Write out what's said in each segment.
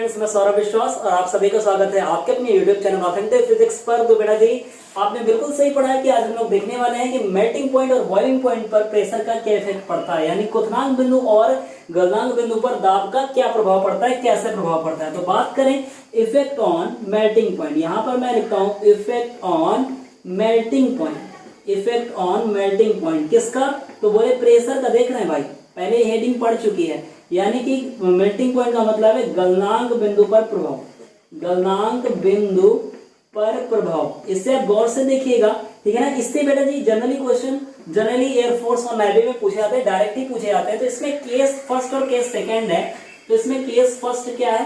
Students, मैं सौरभ विश्वास और आप सभी का स्वागत है आपके अपने यूट्यूब चैनल ऑथेंटिक फिजिक्स पर। तो बेटा जी, आपने बिल्कुल सही पढ़ा है कि आज हम लोग देखने वाले हैं कि मेल्टिंग पॉइंट और बॉइलिंग पॉइंट पर प्रेशर का क्या इफेक्ट पड़ता है, यानी क्वथनांक बिंदु और गलनांक बिंदु पर दाब का क्या प्रभाव पड़ता है, कैसे प्रभाव पड़ता है। तो बात करें इफेक्ट ऑन मेल्टिंग पॉइंट, यहाँ पर मैं लिखता हूँ effect on melting point. Effect on melting point किसका? तो बोले प्रेशर का। देख रहे हैं भाई, पहले हेडिंग पढ़ चुकी है, यानी कि मेल्टिंग पॉइंट का मतलब है गलनांक बिंदु पर प्रभाव। गलनांक बिंदु पर प्रभाव, इससे आप गौर से देखिएगा, ठीक है ना। इससे बेटा जी जनरली क्वेश्चन जनरली एयरफोर्स और नेवी में पूछे जाते हैं, डायरेक्ट ही पूछे जाते हैं। तो इसमें केस फर्स्ट और केस सेकंड है। तो इसमें केस फर्स्ट क्या है?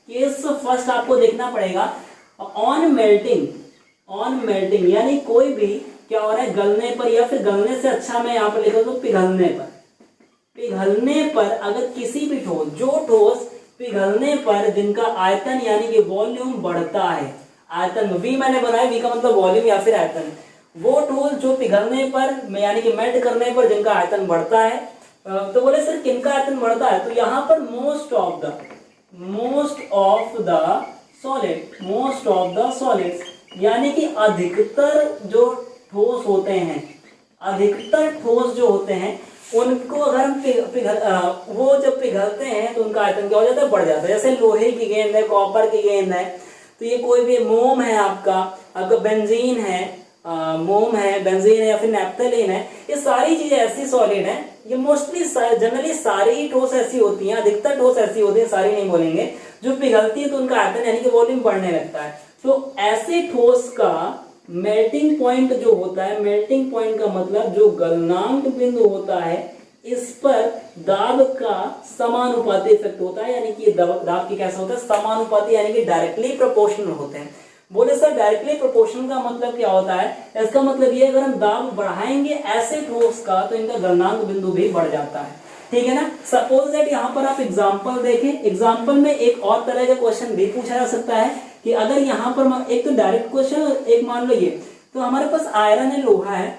केस फर्स्ट आपको देखना पड़ेगा ऑन मेल्टिंग। ऑन मेल्टिंग यानी कोई भी क्या हो रहा है, गलने पर, या फिर गलने से अच्छा मैं यहाँ पर लिखा तो पिघलने पर। पिघलने पर अगर किसी भी ठोस, जो ठोस पिघलने पर जिनका आयतन यानी कि वॉल्यूम बढ़ता है, आयतन वी मैंने बनाया, वी का मतलब वॉल्यूम या फिर आयतन, वो ठोस जो पिघलने पर यानी कि मेल्ट करने पर जिनका आयतन बढ़ता है। तो बोले सर किनका आयतन बढ़ता है? तो यहाँ पर मोस्ट ऑफ द सॉलिड्स यानी कि अधिकतर जो ठोस होते हैं, अधिकतर ठोस जो होते हैं उनको अगर हम वो जब पिघलते हैं तो उनका आयतन क्या हो जाता है? बढ़ जाता है। जैसे लोहे की गेंद है, कॉपर की गेंद है, तो ये कोई भी मोम है, आपका बेंजीन है, मोम है, बेंजीन है या फिर नैप्थलीन है, ये सारी चीजें ऐसी सॉलिड हैं, ये मोस्टली जनरली सारी ही ठोस ऐसी होती हैं, अधिकतर ठोस ऐसी होती है, सारी नहीं बोलेंगे, जो पिघलती है तो उनका आयतन यानी कि वॉल्यूम बढ़ने लगता है। तो ऐसे ठोस का मेल्टिंग पॉइंट जो होता है, मेल्टिंग पॉइंट का मतलब जो गलनांक बिंदु होता है, इस पर दाब का समानुपाती इफेक्ट होता है, यानी कि दाब की कैसा होता है? समानुपाती, यानी कि डायरेक्टली प्रोपोर्शनल होते हैं। बोले सर डायरेक्टली प्रोपोर्शनल का मतलब क्या होता है? इसका मतलब ये, अगर हम दाब बढ़ाएंगे ऐसे ठोस का तो इनका गलनांक बिंदु भी बढ़ जाता है, ठीक है ना। सपोज दैट यहाँ पर आप एग्जाम्पल देखें, एग्जाम्पल में एक और तरह का क्वेश्चन भी पूछा जा सकता है कि अगर यहाँ पर एक तो डायरेक्ट क्वेश्चन, एक मान लो ये, तो हमारे पास आयरन है, लोहा है,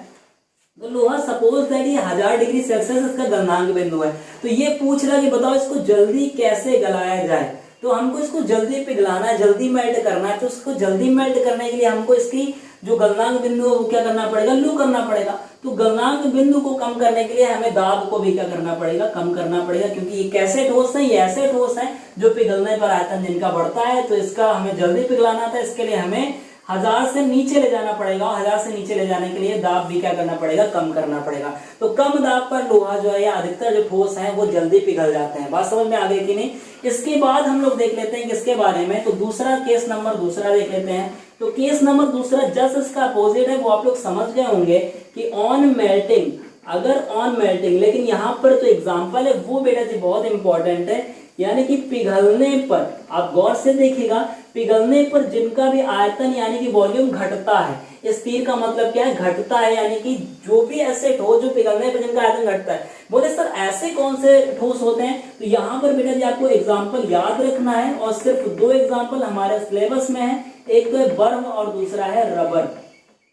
तो लोहा सपोज दैट ये 1000 डिग्री सेल्सियस इसका गलनांक बिंदु है। तो ये पूछ रहा है कि बताओ इसको जल्दी कैसे गलाया जाए। तो हमको इसको जल्दी पिघलाना है, जल्दी मेल्ट करना है, तो इसको जल्दी मेल्ट करने के लिए हमको इसकी जो गलनांक बिंदु है वो क्या करना पड़ेगा? लो करना पड़ेगा। तो गलनांक बिंदु को कम करने के लिए हमें दाब को भी क्या करना पड़ेगा? कम करना पड़ेगा, क्योंकि ये कैसे ठोस है? ये ऐसे ठोस है जो पिघलने पर आयतन जिनका बढ़ता है, तो इसका हमें जल्दी पिघलाना था, इसके लिए हमें 1000 से नीचे ले जाना पड़ेगा, और 1000 से नीचे ले जाने के लिए दाब भी क्या करना पड़ेगा? कम करना पड़ेगा। तो कम दाब पर लोहा जो है या अधिकतर जो ठोस है वो जल्दी पिघल जाते हैं। बात समझ में आ गई कि नहीं? इसके बाद हम लोग देख लेते हैं किसके बारे में, तो दूसरा केस नंबर दूसरा देख लेते हैं। तो केस नंबर दूसरा जस्ट इसका अपोजिट है, वो आप लोग समझ गए होंगे कि ऑन मेल्टिंग, अगर ऑन मेल्टिंग, लेकिन यहाँ पर जो एग्जाम्पल है वो बेटा जी बहुत इंपॉर्टेंट है, यानी कि पिघलने पर, आप गौर से देखिएगा, पिघलने पर जिनका भी आयतन यानी कि वॉल्यूम घटता है। इस तीर का मतलब क्या है? घटता है, यानी कि जो भी ऐसे ठोस जो पिघलने पर जिनका आयतन घटता है। बोले सर ऐसे कौन से ठोस होते हैं? तो यहाँ पर बेटा जी आपको एग्जाम्पल याद रखना है, और सिर्फ 2 एग्जाम्पल हमारे सिलेबस में है, एक तो है बर्फ और दूसरा है रबर।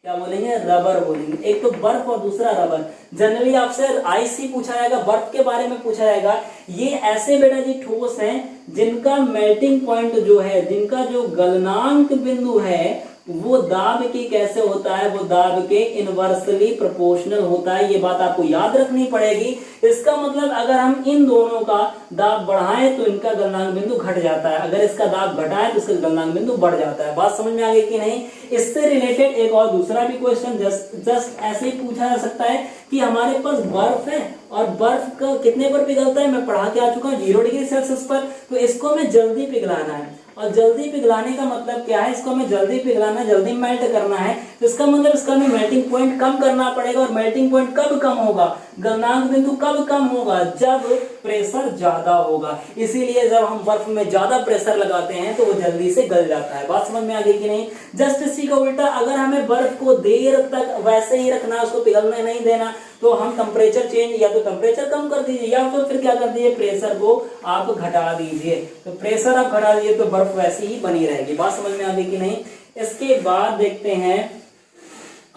क्या बोलेंगे? रबर बोलेंगे। एक तो बर्फ और दूसरा रबर। जनरली आपसे आईसी पूछा जाएगा, बर्फ के बारे में पूछा जाएगा। ये ऐसे बेटा जी ठोस हैं जिनका मेल्टिंग पॉइंट जो है, जिनका जो गलनांक बिंदु है वो दाब की कैसे होता है? वो दाब के इनवर्सली प्रोपोर्शनल होता है। ये बात आपको याद रखनी पड़ेगी। इसका मतलब अगर हम इन दोनों का दाब बढ़ाएं तो इनका गलनांक बिंदु घट जाता है, अगर इसका दाब घटाएं तो इसका गलनांक बिंदु बढ़ जाता है। बात समझ में आ गई कि नहीं? इससे रिलेटेड एक और दूसरा भी क्वेश्चन जस्ट ऐसे ही पूछा जा सकता है कि हमारे पास बर्फ है और बर्फ का कितने पर पिघलता है? मैं पढ़ा के आ चुका हूँ 0 डिग्री सेल्सियस पर। तो इसको हमें जल्दी पिघलाना है, और जल्दी पिघलाने का मतलब क्या है? इसको हमें जल्दी पिघलाना है, जल्दी मेल्ट करना है। तो इसका मतलब इसका हमें मेल्टिंग पॉइंट कम करना पड़ेगा, और मेल्टिंग पॉइंट कब कम होगा? गलनांक बिंदु कब कम होगा? जब प्रेशर ज्यादा होगा। इसीलिए जब हम बर्फ में ज्यादा प्रेशर लगाते हैं तो वो जल्दी से गल जाता है। बात समझ में आ गई कि नहीं? जस्ट इसी का उल्टा, अगर हमें बर्फ को देर तक वैसे ही रखना, उसको पिघलने नहीं देना, तो हम टेम्परेचर चेंज, या तो टेम्परेचर कम कर दीजिए या तो फिर क्या कर दीजिए, प्रेशर को आप घटा दीजिए। तो प्रेशर आप घटा दीजिए तो बर्फ वैसी ही बनी रहेगी। बात समझ में आ गई कि नहीं? इसके बाद देखते हैं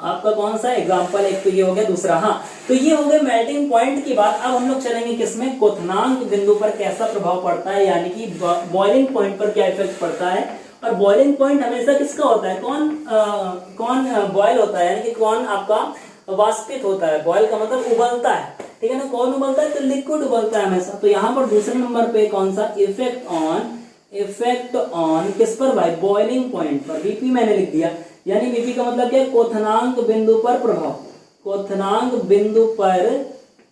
आपका कौन सा एग्जाम्पल, एक तो ये हो गया, दूसरा हाँ तो ये हो गया मेल्टिंग पॉइंट की बात। अब हम लोग चलेंगे किसमें, क्वथनांक बिंदु पर कैसा प्रभाव पड़ता है, यानी कि बॉइलिंग पॉइंट पर क्या इफेक्ट पड़ता है। और बॉइलिंग पॉइंट हमेशा किसका होता है, कौन बॉयल होता है, यानी कि कौन आपका वाष्पित होता है। बॉयल का मतलब उबलता है, ठीक है ना, कौन उबलता है, तो लिक्विड उबलता है हमेशा। तो यहाँ पर दूसरे नंबर पे कौन सा, इफेक्ट ऑन किस पर भाई, बॉइलिंग पॉइंट पर, बीपी मैंने लिख दिया, यानी बीपी का मतलब क्या है, क्वथनांक बिंदु पर प्रभाव, क्वथनांक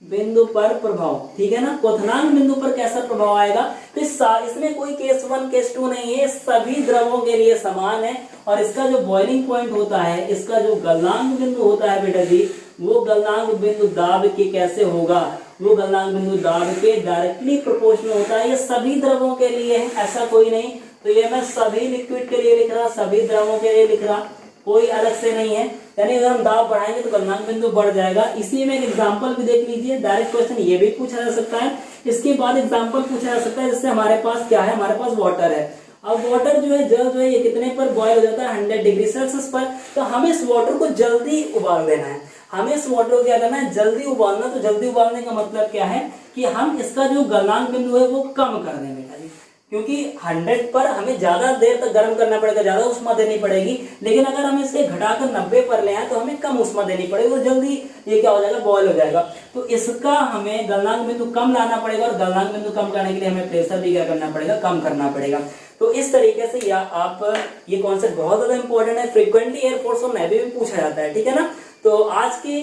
बिंदु पर प्रभाव, ठीक है ना। क्वथनांक बिंदु पर कैसा प्रभाव आएगा, तो इसमें कोई केस 1 केस 2 नहीं है, सभी द्रवों के लिए समान है। और इसका जो बॉइलिंग पॉइंट होता है, इसका जो गलनांक बिंदु होता है बेटा जी, वो गलनांक बिंदु दाब के कैसे होगा, वो गलनांक बिंदु दाब के डायरेक्टली प्रोपोर्शनल होता है। ये सभी द्रवों के लिए है, ऐसा कोई नहीं। तो ये मैं सभी लिक्विड के लिए लिख रहा, सभी द्रवों के लिए लिख रहा, कोई अलग से नहीं है। यानी अगर हम दाब बढ़ाएंगे तो गलनांक बिंदु बढ़ जाएगा। इसी में एक एग्जांपल भी देख लीजिए, डायरेक्ट क्वेश्चन ये भी पूछा जा सकता है, इसके बाद एग्जांपल पूछा जा सकता है। जैसे हमारे पास क्या है, हमारे पास वाटर है। अब वाटर जो है, जल जो है, ये कितने पर बॉयल हो जाता है, 100 डिग्री सेल्सियस पर। तो हमें इस वाटर को जल्दी उबाल देना है, हमें इस वाटर को क्या करना है, जल्दी उबालना। तो जल्दी उबालने का मतलब क्या है कि हम इसका जो गलनांक बिंदु है वो कम कर दें बेटा जी, क्योंकि 100 पर हमें ज्यादा देर तक गर्म करना पड़ेगा, ज्यादा उष्मा देनी पड़ेगी। लेकिन अगर हम इसे घटाकर 90 पर ले आए तो हमें कम उष्मा देनी पड़ेगी, तो जल्दी ये क्या हो जाएगा, बॉयल हो जाएगा। तो इसका हमें गलनांक बिंदु कम लाना पड़ेगा, और गलनांक बिंदु कम करने के लिए हमें प्रेशर भी क्या करना पड़ेगा, कम करना पड़ेगा। तो इस तरीके से या आप, ये कॉन्सेप्ट बहुत ज्यादा इंपॉर्टेंट है, फ्रीक्वेंटली एयरफोर्स और नेवी में पूछा जाता है, ठीक है ना। तो आज की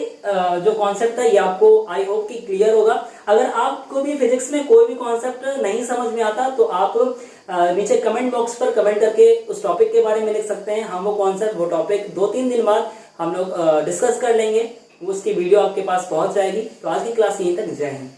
जो कॉन्सेप्ट है ये आपको आई होप कि क्लियर होगा। अगर आपको भी फिजिक्स में कोई भी कॉन्सेप्ट नहीं समझ में आता तो आप नीचे कमेंट बॉक्स पर कमेंट करके उस टॉपिक के बारे में लिख सकते हैं। हम वो कॉन्सेप्ट, वो टॉपिक 2-3 दिन बाद हम लोग डिस्कस कर लेंगे, उसकी वीडियो आपके पास पहुंच जाएगी। तो आज की क्लास यहीं तक, जय हिंद।